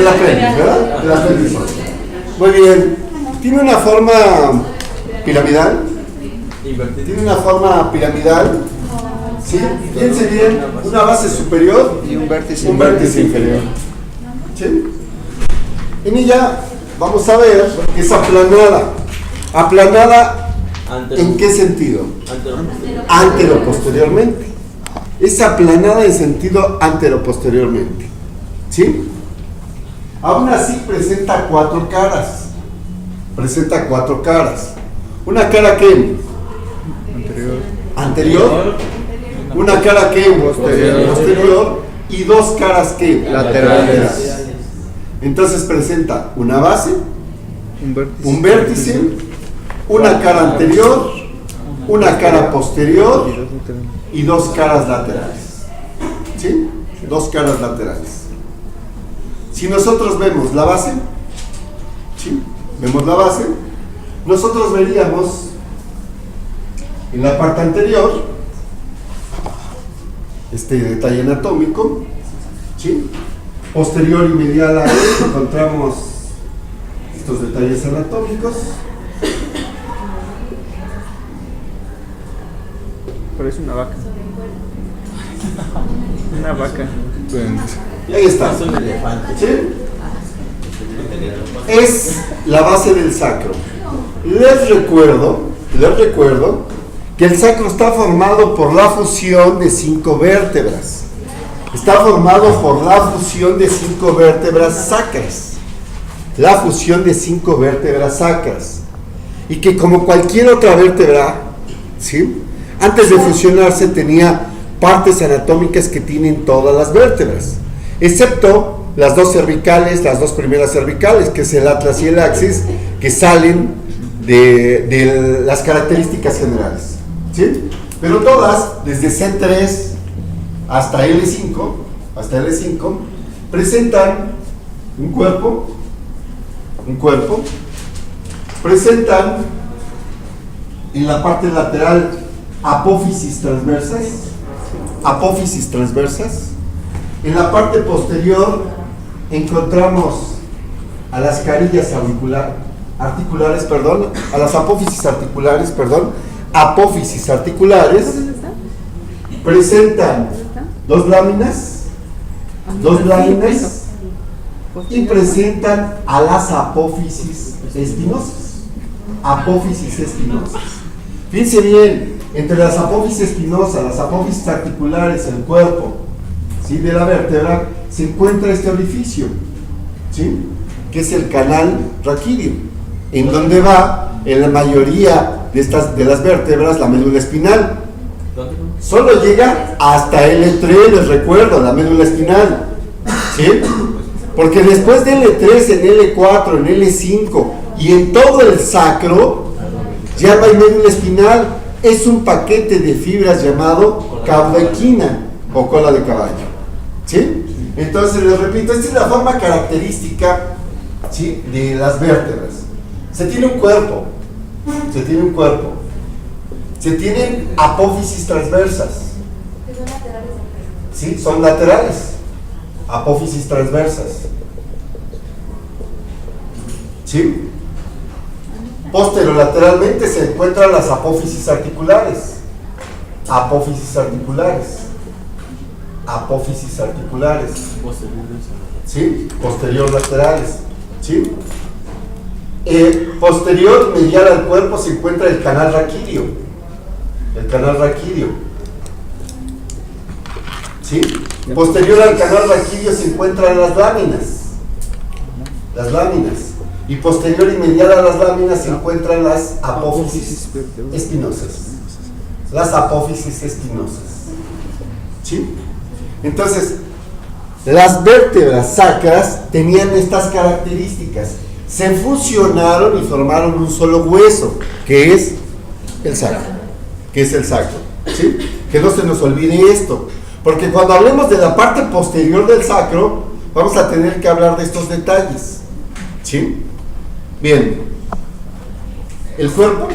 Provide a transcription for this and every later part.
del apéndice, ¿verdad? Del apéndice. Muy bien. Tiene una forma piramidal. Tiene una forma piramidal. ¿Sí? Fíjense bien, una base superior y un vértice inferior. ¿Sí? En ella vamos a ver que es aplanada. ¿Aplanada en qué sentido? Antero-posteriormente. Es aplanada en sentido antero-posteriormente. ¿Sí? Aún así presenta cuatro caras. Presenta cuatro caras. Una cara que anterior, una cara que posterior y dos caras que laterales. Entonces presenta una base, un vértice, una cara anterior, una cara posterior y dos caras laterales. ¿Sí? Dos caras laterales. Si nosotros vemos la base, ¿sí? Vemos la base, nosotros veríamos en la parte anterior este detalle anatómico, ¿sí? Posterior y medial a él encontramos estos detalles anatómicos. Parece una vaca. Una vaca. Y ahí está. ¿Sí? Es la base del sacro. Les recuerdo que el sacro está formado por la fusión de 5 vértebras. Está formado por la fusión de 5 vértebras sacras. La fusión de 5 vértebras sacras. Y que como cualquier otra vértebra, ¿sí? Antes de fusionarse tenía partes anatómicas que tienen todas las vértebras, excepto las dos cervicales, las dos primeras cervicales, que es el atlas y el axis, que salen de las características generales, ¿sí? Pero todas, desde C3 hasta L5, presentan un cuerpo, presentan en la parte lateral apófisis transversas. En la parte posterior encontramos a las carillas articulares, a las apófisis articulares, presentan dos láminas y presentan a las apófisis espinosas. Fíjense bien, entre las apófisis espinosas, las apófisis articulares, el cuerpo, ¿sí?, de la vértebra, se encuentra este orificio, ¿sí?, que es el canal raquídeo, en donde va en la mayoría de las vértebras la médula espinal. Solo llega hasta L3, les recuerdo, la médula espinal, ¿sí? Porque después de L3, en L4, en L5 y en todo el sacro, ya no hay médula espinal. Es un paquete de fibras llamado caudequina o cola de caballo, ¿sí? Entonces, les repito, esta es la forma característica, ¿sí?, de las vértebras. Se tiene un cuerpo, se tienen apófisis transversas, ¿sí? Son laterales, apófisis transversas, ¿sí? Posterolateralmente se encuentran las apófisis articulares, ¿sí? Posterior laterales, ¿sí? Posterior medial al cuerpo se encuentra el canal raquídeo, ¿sí? Posterior al canal raquídeo se encuentran las láminas, y posterior y medial a las láminas se encuentran las apófisis espinosas, ¿sí? Entonces, las vértebras sacras tenían estas características, se fusionaron y formaron un solo hueso, que es el sacro, ¿sí? Que no se nos olvide esto, porque cuando hablemos de la parte posterior del sacro, vamos a tener que hablar de estos detalles, ¿sí? Bien, el cuerpo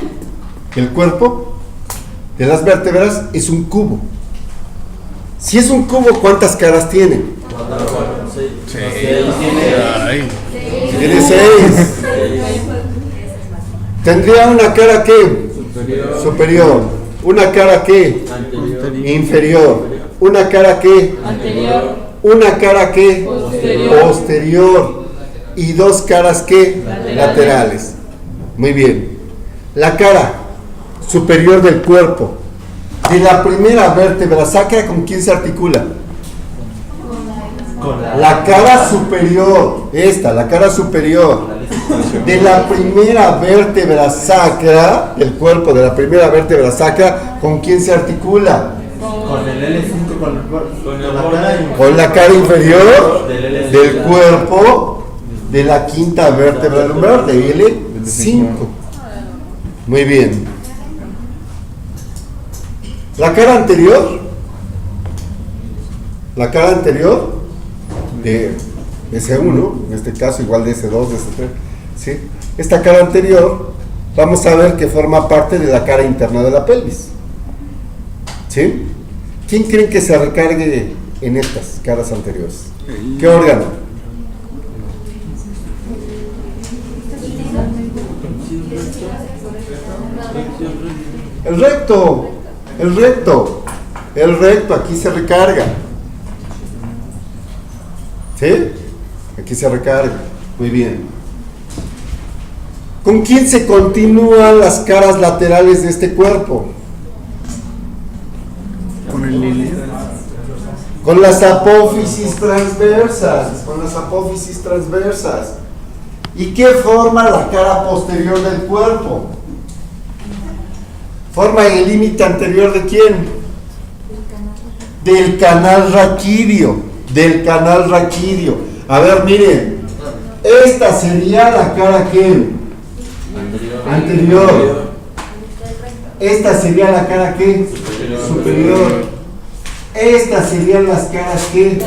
de las vértebras es un cubo. Si es un cubo, ¿cuántas caras tiene? Sí. Tiene 6. Tendría una cara ¿qué? Superior. Una cara ¿qué? Inferior. Una cara ¿qué? Una cara ¿qué? Posterior. Y dos caras ¿qué? Laterales. Muy bien. La cara superior del cuerpo de la primera vértebra sacra, ¿con quién se articula? La cara superior, la cara superior de la primera vértebra sacra, del cuerpo de la primera vértebra sacra, ¿con quién se articula? Con el L5, con la cara inferior del cuerpo de la quinta vértebra lumbar, de L5. Muy bien. La cara anterior de S1, en este caso igual de S2, de S3, ¿sí? Esta cara anterior, vamos a ver que forma parte de la cara interna de la pelvis, ¿sí? ¿Quién creen que se recargue en estas caras anteriores? ¿Qué órgano? El recto, aquí se recarga. ¿Sí? Aquí se recarga. Muy bien. ¿Con quién se continúan las caras laterales de este cuerpo? Con el línea. Con las apófisis transversas. Con las apófisis transversas. ¿Y qué forma la cara posterior del cuerpo? Forma el límite anterior de quién? Del canal raquídeo. Del canal raquídeo. A ver, miren. Esta sería la cara ¿qué? Anterior. Esta sería la cara ¿qué? Superior. Estas serían las caras ¿qué?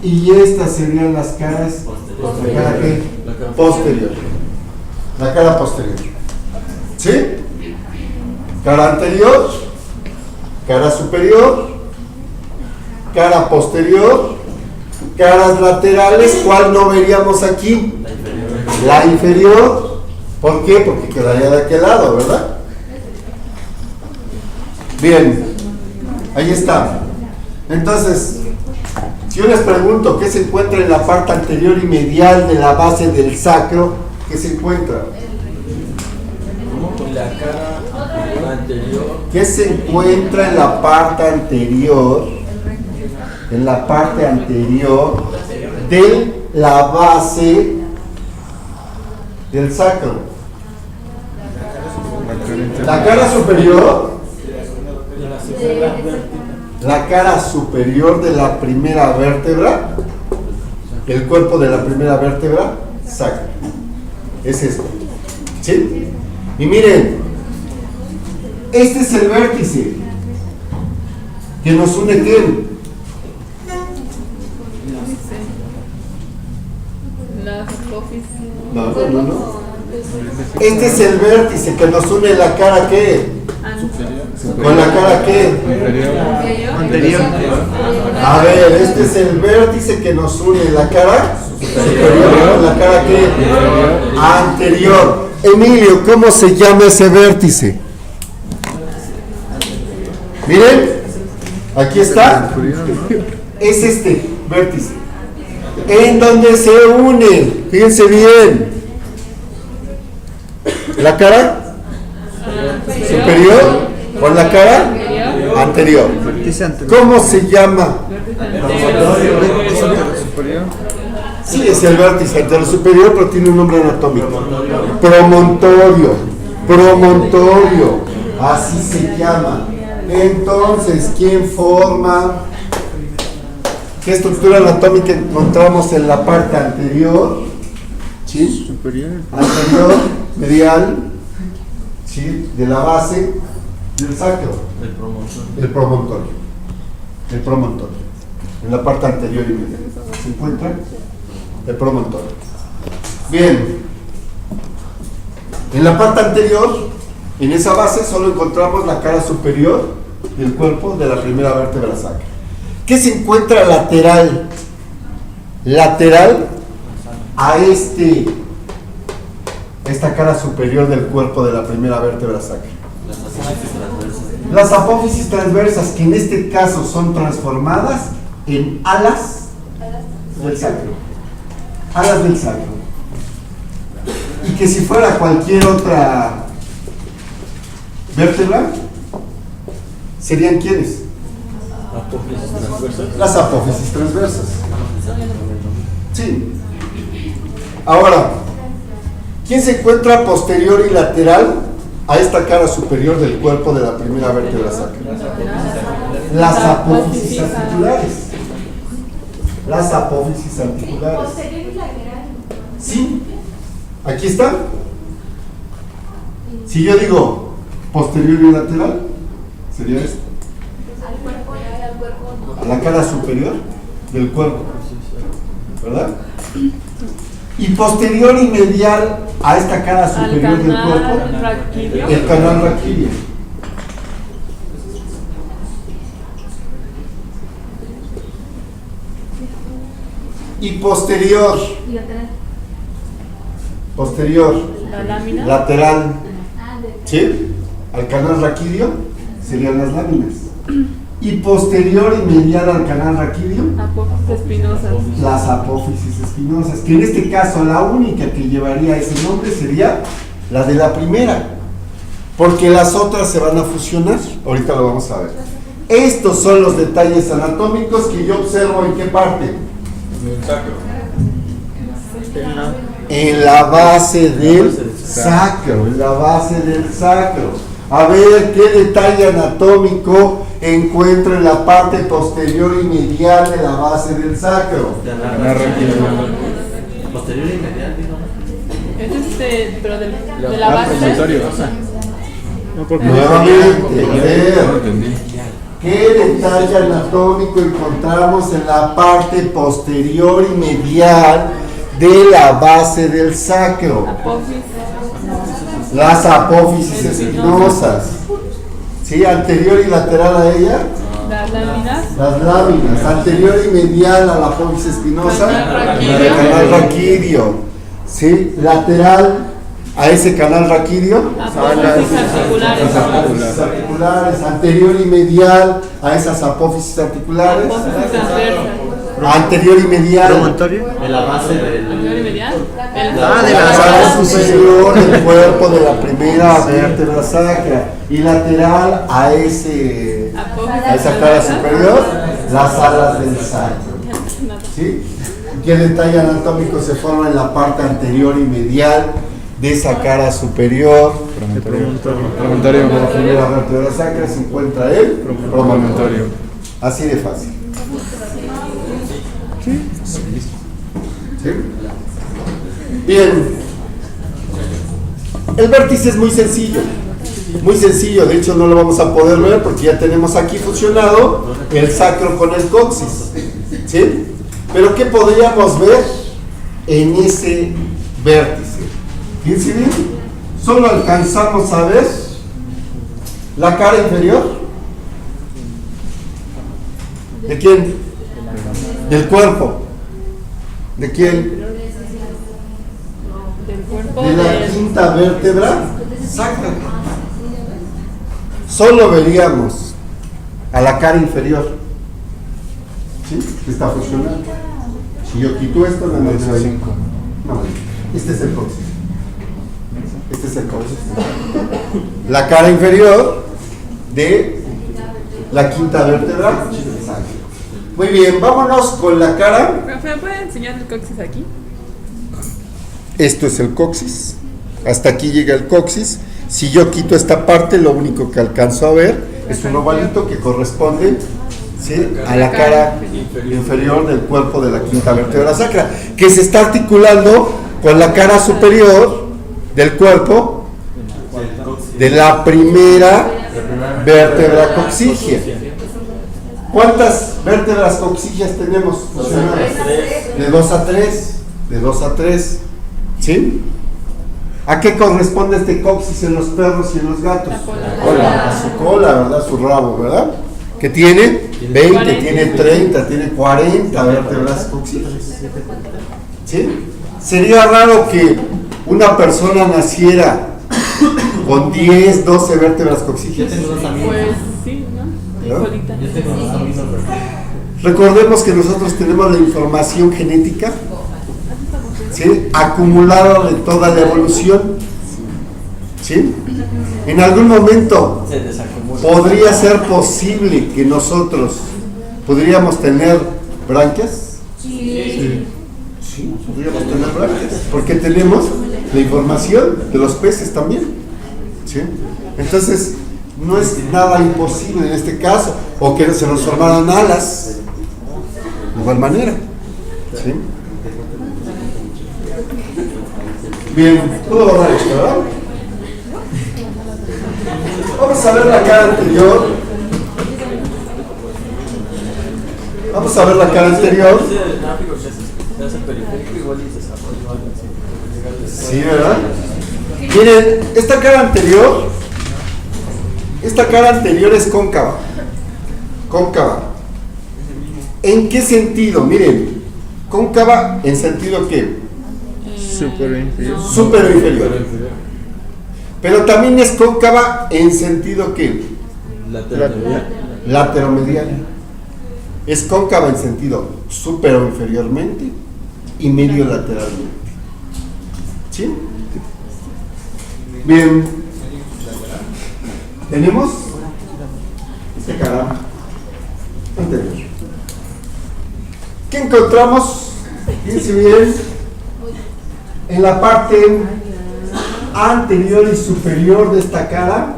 Y estas serían las caras la cara ¿qué? Posterior. La cara posterior. ¿Sí? Cara anterior, cara superior, cara posterior, caras laterales. ¿Cuál no veríamos aquí? La inferior. ¿Por qué? Porque quedaría de aquel lado, ¿verdad? Bien, ahí está. Entonces, si yo les pregunto qué se encuentra en la parte anterior y medial de la base del sacro, ¿qué se encuentra? la cara anterior. ¿Qué se encuentra en la parte anterior? En la parte anterior de la base del sacro. La cara superior. La cara superior de la primera vértebra. El cuerpo de la primera vértebra sacra. Es esto. ¿Sí? Y miren, este es el vértice que nos une ¿quién? La apófisis. No. Este es el vértice que nos une la cara ¿qué? ¿Con la cara qué? Anterior. A ver, este es el vértice que nos une la cara superior con la cara ¿qué? Anterior. Emilio, ¿cómo se llama ese vértice? Miren, aquí está. Es este vértice. En donde se une, fíjense bien, la cara superior con la cara anterior. ¿Cómo se llama? Sí, es el vértice anterior superior, pero tiene un nombre anatómico. Promontorio. Promontorio. Así se llama. Entonces, ¿quién forma? ¿Qué estructura anatómica encontramos en la parte anterior? ¿Sí? Superior. Anterior, medial, ¿sí? De la base del sacro. El promontorio. El promontorio. En la parte anterior y medial. ¿Se encuentra? El promontorio. Bien. En la parte anterior, en esa base, solo encontramos la cara superior del cuerpo de la primera vértebra sacra. ¿Qué se encuentra lateral? Lateral a esta cara superior del cuerpo de la primera vértebra sacra? Las apófisis transversas, que en este caso son transformadas en alas del sacro. Alas del sacro. Y que si fuera cualquier otra vértebra, ¿serían quiénes? Apófisis transversas. Las apófisis transversas. Sí. Ahora, ¿quién se encuentra posterior y lateral a esta cara superior del cuerpo de la primera vértebra sacra? Las apófisis articulares. Las apófisis articulares. Sí. Aquí está. Si yo digo posterior y lateral, sería esto. A la cara superior del cuerpo, ¿verdad? Y posterior y medial a esta cara superior del cuerpo, el canal raquídeo. Y posterior, La lámina. lateral, ¿sí? Al canal raquídeo serían las láminas. Y posterior y medial al canal raquídeo, Apófisis espinosas. las apófisis espinosas, que en este caso la única que llevaría ese nombre sería la de la primera, porque las otras se van a fusionar. Ahorita lo vamos a ver. Estos son los detalles anatómicos que yo observo. ¿En qué parte? El sacro. En la base del sacro, en la base del sacro. A ver qué detalle anatómico encuentro en la parte posterior y medial de la base del sacro. Posterior y medial, Es pero de la base. No, porque Nuevamente, a no ver, entendí. ¿qué detalle anatómico encontramos en la parte posterior y medial de la base del sacro? Apófisis. Las apófisis espinosas. ¿Sí? Anterior y lateral a ella, Las láminas. las láminas. Anterior y medial a la apófisis espinosa, Canal el canal raquídeo. ¿Sí? Lateral a ese canal raquídeo, Apófisis articulares. las apófisis articulares. Anterior y medial a esas apófisis articulares. Apófisis transversas. Anterior y medial en la base del. Anterior y medial. de la las cara superior del cuerpo de la primera vértebra sacra, y lateral a esa cara superior, las alas del sacro. ¿Sí? ¿Qué detalle anatómico se forma en la parte anterior y medial de esa cara superior? Promontorio. De la primera vértebra sacra se encuentra el Promontorio. Así de fácil. ¿Sí? Bien. El vértice es muy sencillo. Muy sencillo, de hecho no lo vamos a poder ver porque ya tenemos aquí fusionado el sacro con el coxis. ¿Sí? Pero ¿qué podríamos ver en ese vértice? Fíjense bien, solo alcanzamos a ver la cara inferior. ¿De quién? Del cuerpo. ¿De quién? Del cuerpo De la del. quinta vértebra sacra. Solo veríamos a la cara inferior. ¿Sí? Que está fusionando. Si yo quito esto, no me veo ahí. No, este es el coxis. Este es el coxis. La cara inferior de la quinta vértebra sacra. Muy bien, vámonos con la cara. Profe, ¿puede enseñar el coxis aquí? Esto es el coxis. Hasta aquí llega el coxis. Si yo quito esta parte, lo único que alcanzo a ver es un ovalito que corresponde, ¿sí?, a la cara inferior del cuerpo de la quinta vértebra sacra, que se está articulando con la cara superior del cuerpo de la primera vértebra coxígea. ¿Cuántas vértebras coxígeas tenemos fusionadas? De 2 a 3. De 2 a 3. ¿Sí? ¿A qué corresponde este coxis en los perros y en los gatos? A su cola, ¿verdad? Su rabo, ¿verdad? ¿Qué tiene? 20, 40. tiene 30, tiene 40 vértebras coxígeas. ¿Sí? Sería raro que una persona naciera con 10, 12 vértebras Yo coxígeas. tengo dos amigos. Pues sí, ¿no? ¿No? Igualita. Yo tengo dos amigos. Recordemos que nosotros tenemos la información genética, ¿sí?, acumulada de toda la evolución, ¿sí? En algún momento Se desacumula. podría ser posible que nosotros podríamos tener branquias. Sí, podríamos tener branquias, porque tenemos la información de los peces también, ¿sí? Entonces, no es nada imposible en este caso, o que se nos formaran alas, de igual manera, ¿sí? Bien, puedo borrar esto, ¿verdad? Vamos a ver la cara anterior. Vamos a ver la cara anterior. Sí, ¿verdad? Miren, esta cara anterior es cóncava. Cóncava. ¿En qué sentido? Miren, cóncava en sentido que Superior inferior. superior inferior. Pero también es cóncava en sentido que lateromedial. Es cóncava en sentido superior inferiormente y medio lateralmente. ¿Sí? Bien. Tenemos esta cara anterior. ¿Qué encontramos? Fíjense bien. En la parte anterior y superior de esta cara,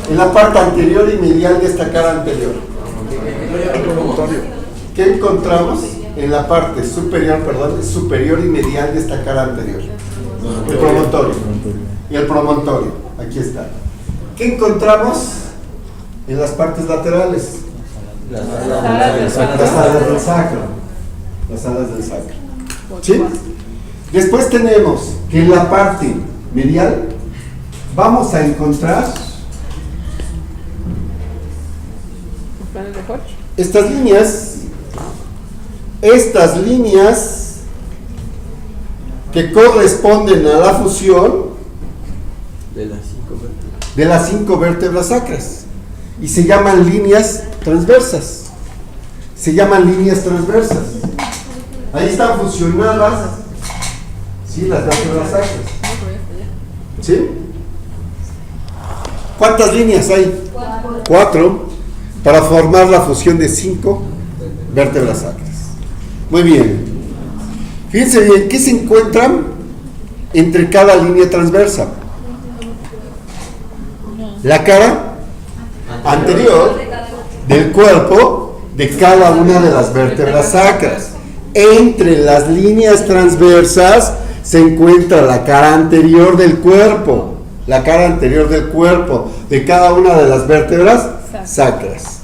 en la parte anterior y medial de esta cara anterior. ¿Qué encontramos en la parte superior, superior y medial de esta cara anterior? El promontorio. Y el promontorio, aquí está. ¿Qué encontramos en las partes laterales? Las alas del sacro. Las alas del sacro. ¿Sí? Después tenemos que en la parte medial vamos a encontrar estas líneas que corresponden a la fusión de las 5 vértebras sacras y se llaman líneas transversas. Ahí están fusionadas, ¿sí?, las vértebras sacras. ¿Sí? ¿Cuántas líneas hay? 4 para formar la fusión de 5 vértebras sacras. Muy bien. Fíjense bien, ¿qué se encuentran entre cada línea transversa? La cara anterior del cuerpo de cada una de las vértebras sacras. Entre las líneas transversas se encuentra la cara anterior del cuerpo. La cara anterior del cuerpo de cada una de las vértebras sacras.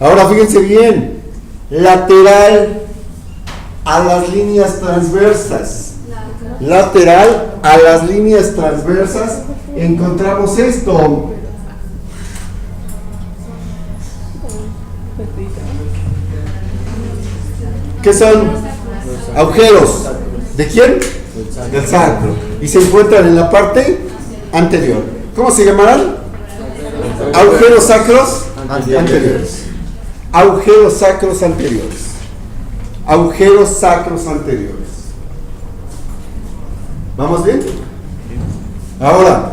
Ahora fíjense bien, lateral a las líneas transversas. Lateral a las líneas transversas encontramos esto. ¿Qué son? Agujeros. ¿De quién? Del sacro. Y se encuentran en la parte anterior. ¿Cómo se llamarán? Agujeros sacros anteriores. Agujeros sacros anteriores. Agujeros sacros anteriores. ¿Vamos bien? Ahora,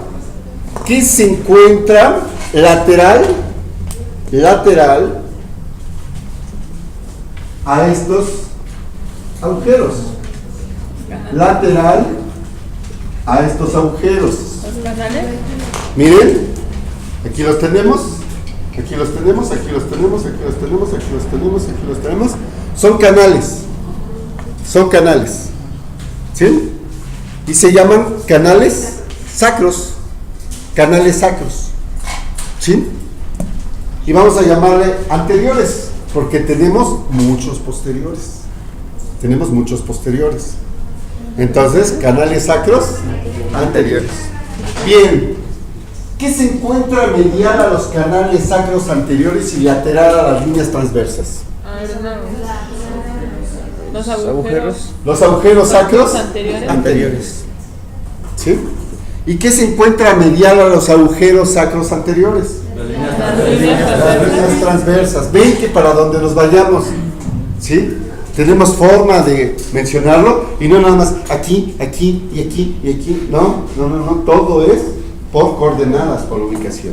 ¿qué se encuentra lateral a estos agujeros? Lateral a estos agujeros. ¿Los canales? Miren, aquí los tenemos, aquí los tenemos, aquí los tenemos, aquí los tenemos, aquí los tenemos, aquí los tenemos. Son canales, ¿sí? Y se llaman canales sacros, ¿sí? Y vamos a llamarle anteriores, porque tenemos muchos posteriores. Entonces, canales sacros anteriores. Bien, ¿qué se encuentra medial a los canales sacros anteriores y lateral a las líneas transversas? Los agujeros. Los agujeros sacros Anteriores. anteriores. ¿Sí? ¿Y qué se encuentra medial a los agujeros sacros anteriores? Las líneas Las transversales. líneas transversas. Ven que para donde nos vayamos, ¿sí? Tenemos forma de mencionarlo y no nada más aquí, aquí y aquí y aquí. No, todo es por coordenadas, por ubicación.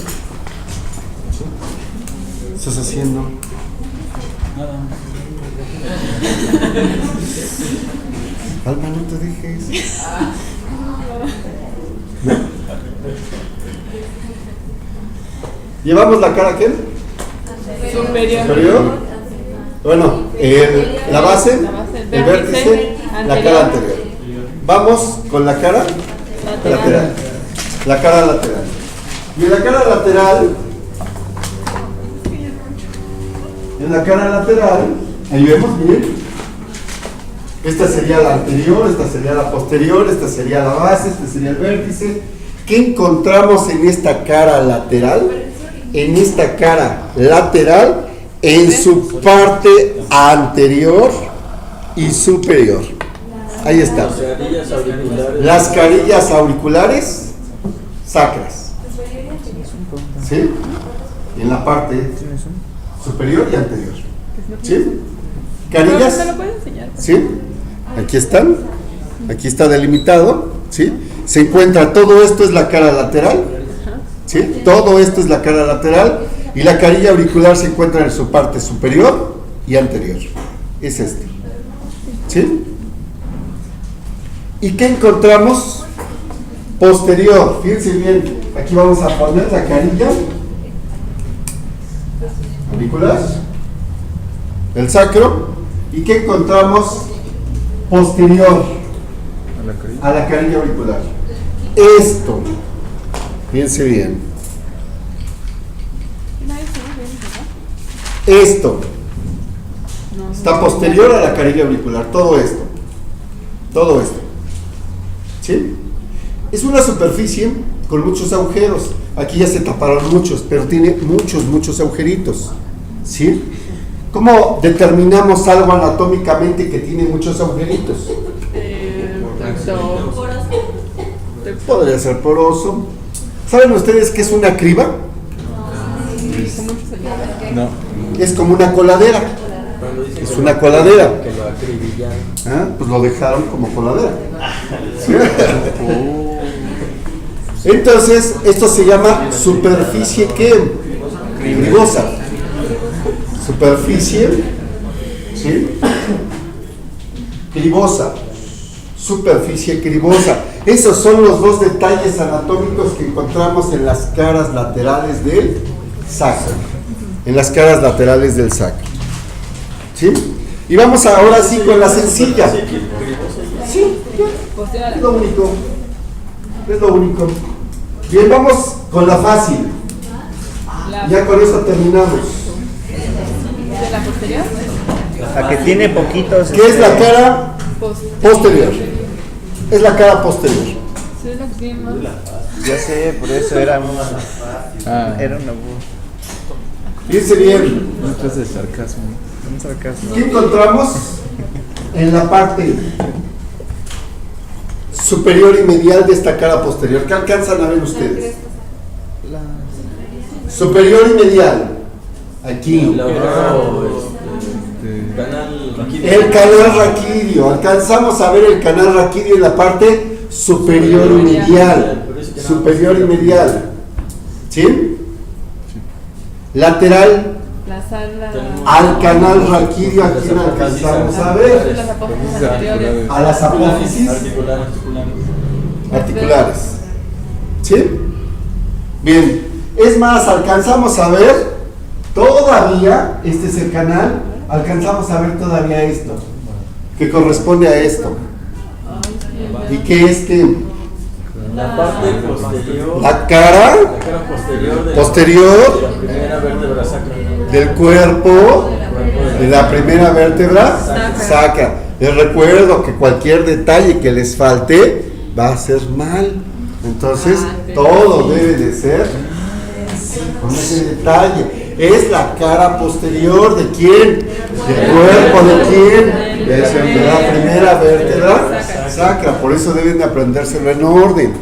¿Sí? ¿Estás haciendo? Alma, no te dejes. ¿No? ¿Llevamos la cara qué? Superior. ¿Superior? Bueno, la base, el vértice, la cara anterior. Vamos con la cara lateral. La cara lateral. Y en la cara lateral, ahí vemos bien. Esta sería la anterior, esta sería la posterior, esta sería la base, este sería el vértice. ¿Qué encontramos en esta cara lateral? En esta cara lateral, en su parte anterior y superior. Ahí está. Las carillas auriculares sacras. ¿Sí? En la parte superior y anterior. ¿Sí? Carillas. ¿Me lo puede enseñar? ¿Sí? Aquí están. Aquí está delimitado. ¿Sí? Se encuentra, todo esto es la cara lateral. ¿Sí? Todo esto es la cara lateral. Y la carilla auricular se encuentra en su parte superior y anterior. Es este. ¿Sí? ¿Y qué encontramos? Posterior. Fíjense bien. Aquí vamos a poner la carilla auricular, el sacro. ¿Y qué encontramos? Posterior a la carilla auricular. Esto. Fíjense bien. Esto está posterior a la carilla auricular. Todo esto. ¿Sí? Es una superficie con muchos agujeros. Aquí ya se taparon muchos, pero tiene muchos agujeritos. ¿Sí? ¿Cómo determinamos algo anatómicamente que tiene muchos agujeritos? Podría ser poroso. ¿Saben ustedes qué es una criba? No. Es como una coladera. Es una coladera. Que lo acribillan. ¿Ah? Pues lo dejaron como coladera. ¿Sí? Entonces, esto se llama superficie ¿qué? Cribosa. Superficie, ¿sí? Cribosa. Superficie cribosa. Esos son los dos detalles anatómicos que encontramos en las caras laterales del sacro. En las caras laterales del sacro. ¿Sí? Y vamos ahora sí con la sencilla. Sí, es lo único. Es lo único. Bien, vamos con la fácil. Ya con eso terminamos. ¿De la posterior? La que tiene poquitos. ¿Qué es la cara posterior? Es la cara posterior. Sí, es la que tiene más. Ya sé, por eso era una. Era una. Fíjense bien. Muchos de sarcasmo. Un sarcasmo. ¿Qué encontramos en la parte superior y medial de esta cara posterior? ¿Qué alcanzan a ver ustedes? Superior y medial. Aquí. El canal raquídeo. Alcanzamos a ver el canal raquídeo en la parte superior y medial. Superior y medial. ¿Sí? Lateral La sala. al canal raquídeo. Aquí no alcanzamos a ver. Las apófisis anteriores. A las apófisis articulares. ¿Sí? Bien. Es más, alcanzamos a ver todavía, este es el canal, alcanzamos a ver todavía esto, que corresponde a esto. ¿Y qué es que? La parte posterior. La cara posterior de la primera vértebra sacra. del cuerpo de la primera vértebra sacra. Les recuerdo que cualquier detalle que les falte va a ser mal. Entonces, todo debe de ser con ese detalle. Es la cara posterior de quién, del cuerpo de quién, de la primera vértebra sacra. Por eso deben de aprendérselo en orden.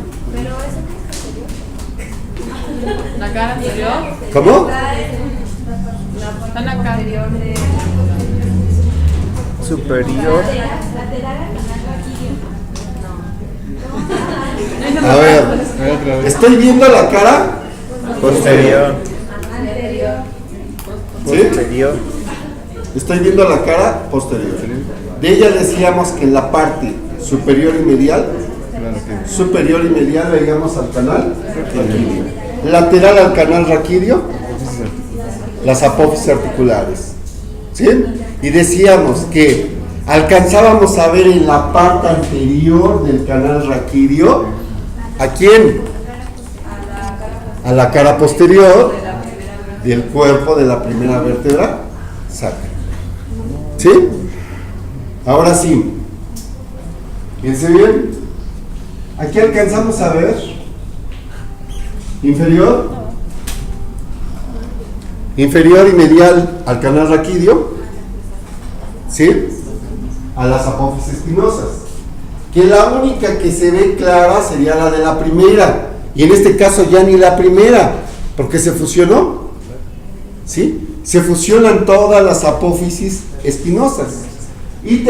La cara anterior. ¿Cómo? Está en la cara. Superior. A ver, ¿estoy viendo la cara? Posterior. ¿Sí? Posterior. Estoy viendo la cara posterior. De ella decíamos que en la parte superior y medial, le llegamos al canal raquídeo. Lateral al canal raquídeo, las apófisis articulares. ¿Sí? Y decíamos que alcanzábamos a ver en la parte anterior del canal raquídeo, ¿a quién? A la cara posterior del cuerpo de la primera vértebra sacra. ¿Sí? Ahora sí. Fíjense bien. Aquí alcanzamos a ver inferior y medial al canal raquídeo, ¿sí? A las apófisis espinosas, que la única que se ve clara sería la de la primera, y en este caso ya ni la primera, porque se fusionó, ¿sí? Se fusionan todas las apófisis espinosas, y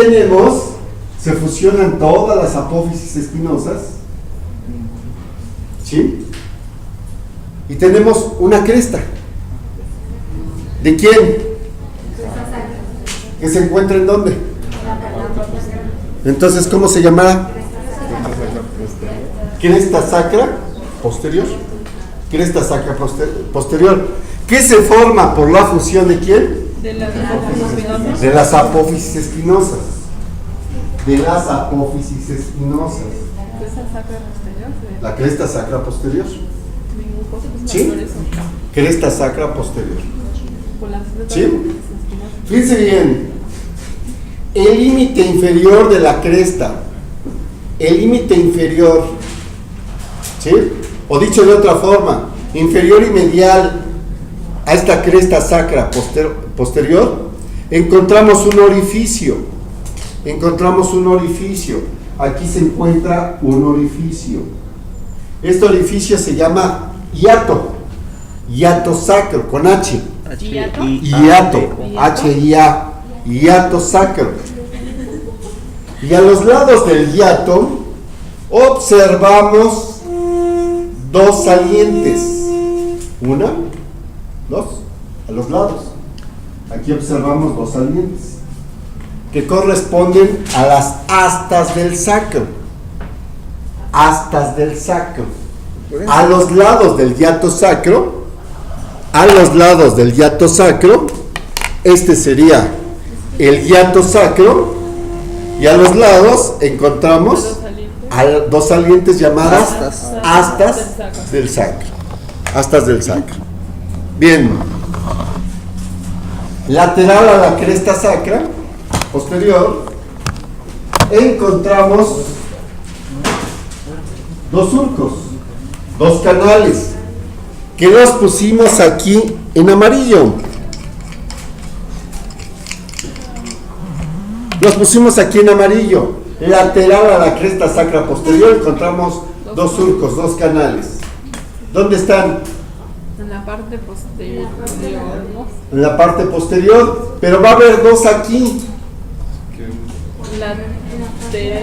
se fusionan todas las apófisis espinosas, ¿sí? Y tenemos una cresta. ¿De quién? ¿Que se encuentra en dónde? Entonces, ¿cómo se llamará? Cresta sacra posterior. Cresta sacra posterior. ¿Qué se forma por la fusión de quién? De las apófisis espinosas. De las apófisis espinosas. De las apófisis espinosas. Cresta sacra posterior. La cresta sacra posterior. Ningún cosa, pues, ¿Sí? por eso. Cresta sacra posterior. Por las ¿Sí? espinosas. Fíjense bien. El límite inferior de la cresta. El límite inferior. ¿Sí? O dicho de otra forma, inferior y medial a esta cresta sacra posterior, encontramos un orificio. Aquí se encuentra un orificio. Este orificio se llama hiato sacro, con H. Hiato, H-I-A, hiato sacro. Y a los lados del hiato observamos dos salientes. Una, dos, a los lados. Aquí observamos dos salientes que corresponden a las astas del sacro. Astas del sacro. A los lados del hiato sacro, este sería el hiato sacro, y a los lados encontramos dos salientes llamadas astas del sacro. Astas del sacro. Bien. Lateral a la cresta sacra posterior encontramos dos surcos, dos canales, que los pusimos aquí en amarillo. Lateral a la cresta sacra posterior encontramos dos surcos, dos canales. ¿Dónde están? En la parte posterior, ¿no? En la parte posterior, pero va a haber dos aquí.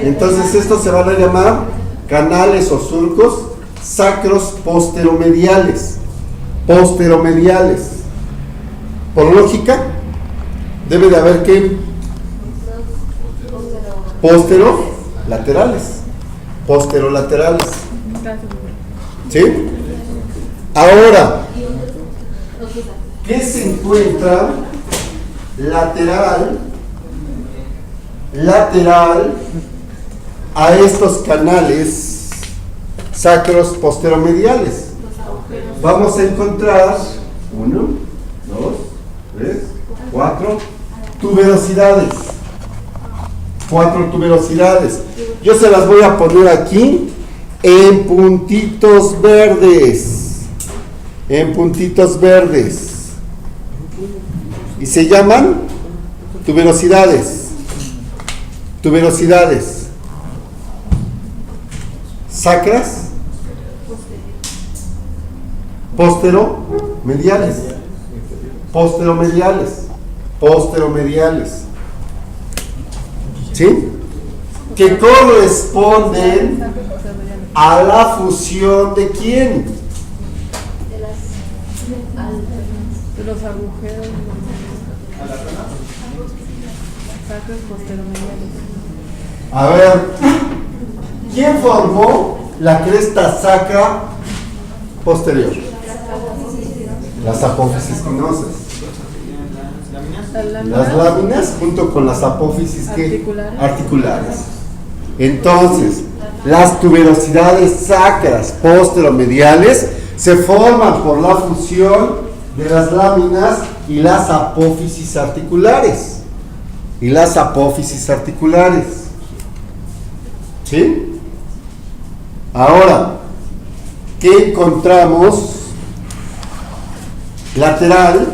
Entonces estos se van a llamar canales o surcos sacros posteromediales. Por lógica, debe de haber ¿qué? Posterolaterales. ¿Sí? Ahora, ¿qué se encuentra lateral a estos canales sacros posteromediales? Vamos a encontrar 1, 2, 3, 4 tuberosidades. 4 tuberosidades. Yo se las voy a poner aquí en puntitos verdes. Y se llaman tuberosidades. Tuberosidades sacras, posteromediales, posteromediales, ¿sí? Que corresponden a la fusión de quién? De los agujeros. Sacros posteromediales. A ver, ¿quién formó la cresta sacra posterior? Las apófisis espinosas. Las láminas junto con las apófisis articulares. Entonces, las tuberosidades sacras posteromediales se forman por la fusión de las láminas y las apófisis articulares. ¿Sí? Ahora, ¿qué encontramos lateral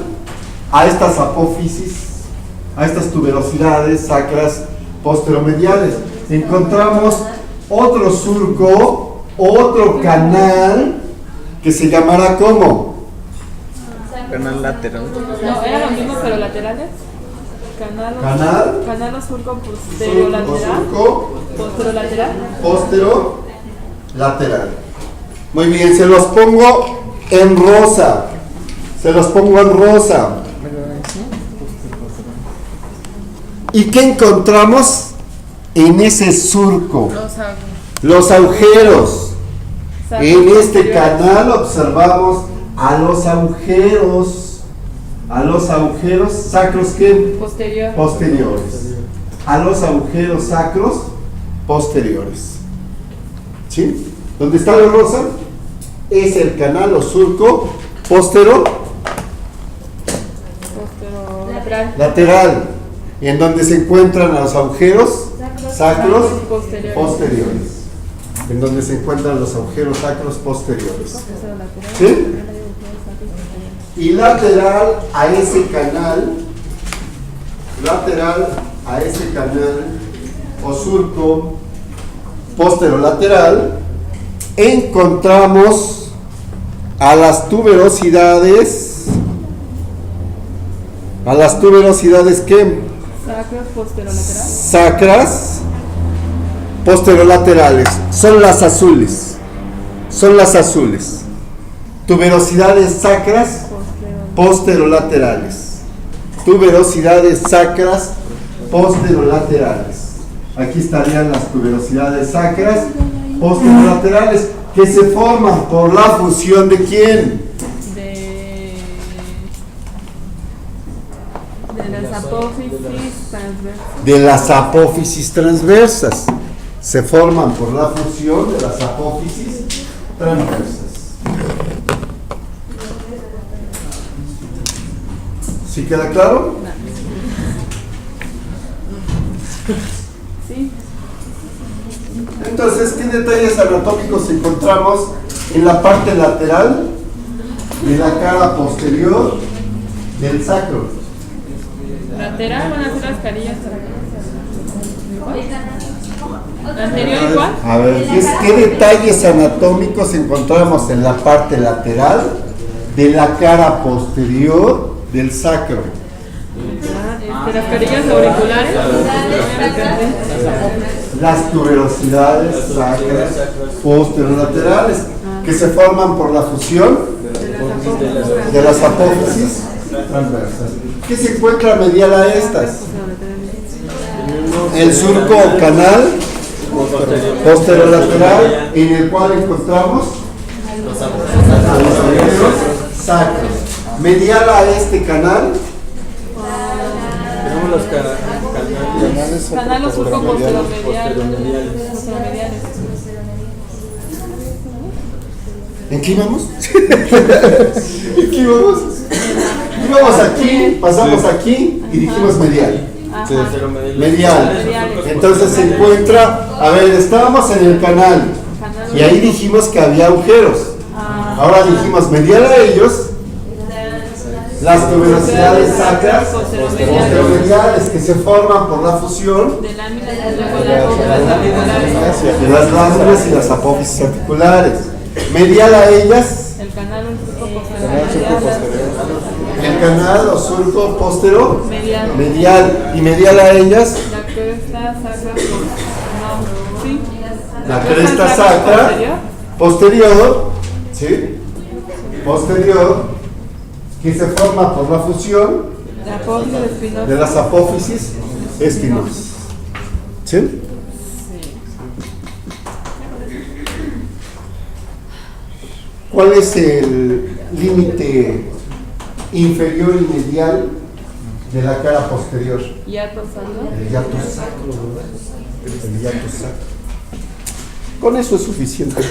a estas apófisis, a estas tuberosidades sacras posteromediales? Encontramos otro surco, otro canal que se llamará ¿cómo? Canal lateral. No, era lo mismo pero laterales. Canal o surco posterolateral. Posterolateral. Posterolateral. Muy bien, se los pongo en rosa. ¿Y qué encontramos en ese surco? Los agujeros. En este canal observamos a los agujeros sacros ¿qué? Posteriores. A los agujeros sacros posteriores. ¿Sí? ¿Dónde está la rosa? Es el canal o surco lateral. En donde se encuentran los agujeros sacros posteriores. En donde se encuentran los agujeros sacros posteriores. ¿Sí? Y lateral a ese canal o surco posterolateral encontramos a las tuberosidades ¿qué? Sacras posterolaterales. Son las azules. Tuberosidades sacras posterolaterales. Aquí estarían las tuberosidades sacras posterolaterales que se forman por la fusión de quién? De las apófisis transversas. Se forman por la fusión de las apófisis transversas. ¿Sí queda claro? Sí. Entonces, ¿qué detalles anatómicos encontramos en la parte lateral de la cara posterior del sacro? Lateral van a ser las carillas. ¿Anterior igual? A ver, ¿qué detalles anatómicos encontramos en la parte lateral de la cara posterior del sacro? Las carillas auriculares. Las tuberosidades sacras posterolaterales que se forman por la fusión de las apófisis transversas. ¿Qué se encuentra medial a estas? El surco o canal posterolateral en el cual encontramos los agujeros sacros. Medial a este canal tenemos los canales. Canal o surco posteromediales. ¿En qué íbamos? ¿En qué íbamos? Íbamos aquí, pasamos aquí y dijimos medial. Medial. Entonces se encuentra, a ver, estábamos en el canal y ahí dijimos que había agujeros. Ahora dijimos medial a ellos Las tuberosidades sacras posteromediales que se forman por la fusión de láminas con las articulares. de las glándulas y las apófisis articulares. Medial a ellas, El canal surco el canal o surco postero medial. medial, y medial a ellas, La cresta sacra ¿sí? la cresta sacra posterior, ¿sí? Posterior, que se forma por la fusión La apófisis espinosa. de las apófisis espinosas. ¿Sí? ¿Cuál es el límite inferior y medial de la cara posterior? Hiato sacro. El hiato sacro, ¿verdad? El hiato sacro. Con eso es suficiente.